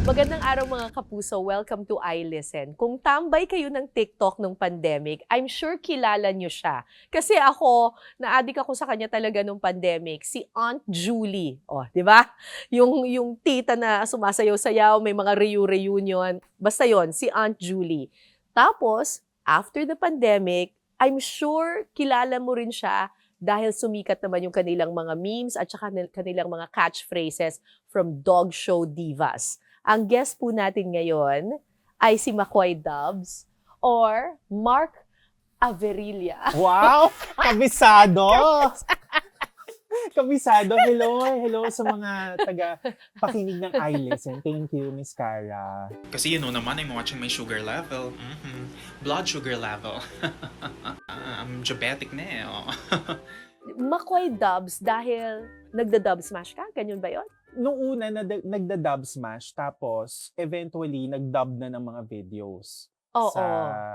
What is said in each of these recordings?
Magandang araw mga kapuso. Welcome to iListen. Kung tambay kayo ng TikTok nung pandemic, I'm sure kilala nyo siya. Kasi ako, na-addict ako sa kanya talaga nung pandemic, si Aunt Julie. Oh, di ba? Yung tita na sumasayaw-sayaw, may mga reunion. Basta yon, si Aunt Julie. Tapos, after the pandemic, I'm sure kilala mo rin siya dahil sumikat naman yung kanilang mga memes at saka kanilang mga catchphrases from dog show divas. Ang guest po natin ngayon ay si Makoy Dubs or Mark Averilla. Wow! Kabisado! Kabisado. Hello sa mga taga-pakinig ng iListen. Thank you, Miss Cara. Kasi you know naman, I'm watching my sugar level. Blood sugar level. I'm diabetic na eh. Oh. Makoy Dubs dahil nagda-dub smash ka? Ganyan ba yun? Noong una, nagda-dub smash, tapos eventually, nag-dub na ng mga videos sa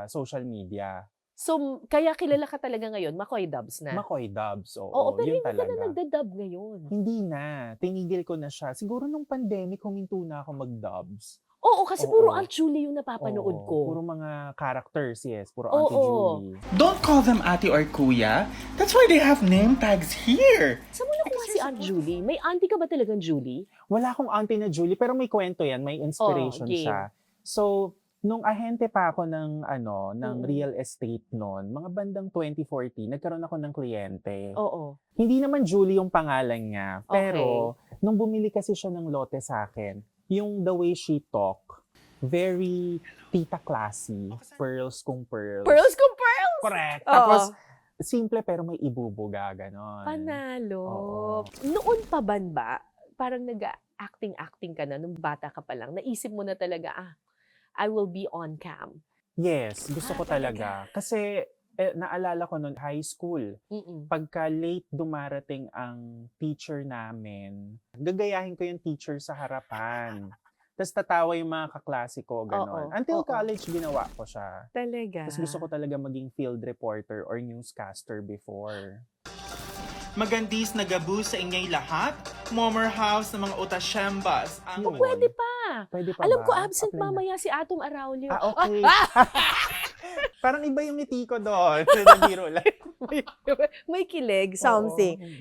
social media. So, kaya kilala ka talaga ngayon, Makoy Dubs na? Makoy Dubs, oo. Oo, pero yun hindi ka talaga. na nagda-dub ngayon. Hindi na. Tinigil ko na siya. Siguro nung pandemic, huminto na ako mag-dubs. Oo, kasi puro Aunt Julie yung napapanood ko. Puro mga characters, yes. Puro Auntie Julie. Don't call them ate or kuya. That's why they have name tags here. Saan mo nakuha si Aunt Julie? May auntie ka ba talagang Julie? Wala akong auntie na Julie, pero may kwento yan. May inspiration game. siya. So, nung ahente pa ako ng real estate noon, mga bandang 2014, nagkaroon ako ng kliyente. Oo. Hindi naman Julie yung pangalan niya, pero nung bumili kasi siya ng lote sa akin, yung the way she talk, very tita classy, pearls kung pearls. Pearls kung pearls! Correct. Oo. Tapos, simple pero may ibubuga, ganon. Panalo. Oo. Noon pa ba, parang nag-acting ka na nung bata ka pa lang, naisip mo na talaga, I will be on cam. Yes, gusto ko talaga. Kasi, naalala ko noon, high school, pagka late dumarating ang teacher namin, gagayahin ko yung teacher sa harapan. Tapos tatawa yung mga kaklase ko, gano'n. Until college, ginawa ko siya. Talaga? Tapos gusto ko talaga maging field reporter or newscaster before. Magandis na gabu sa inyay lahat. Momer house ng mga utasyembas. Yun. Pwede pa. Pwede pa Alam ba? ko, absent Apply na. mamaya si Atom Araulio. Okay. Parang iba yung ngiti ko doon. Nabiro lang. May kilig, something.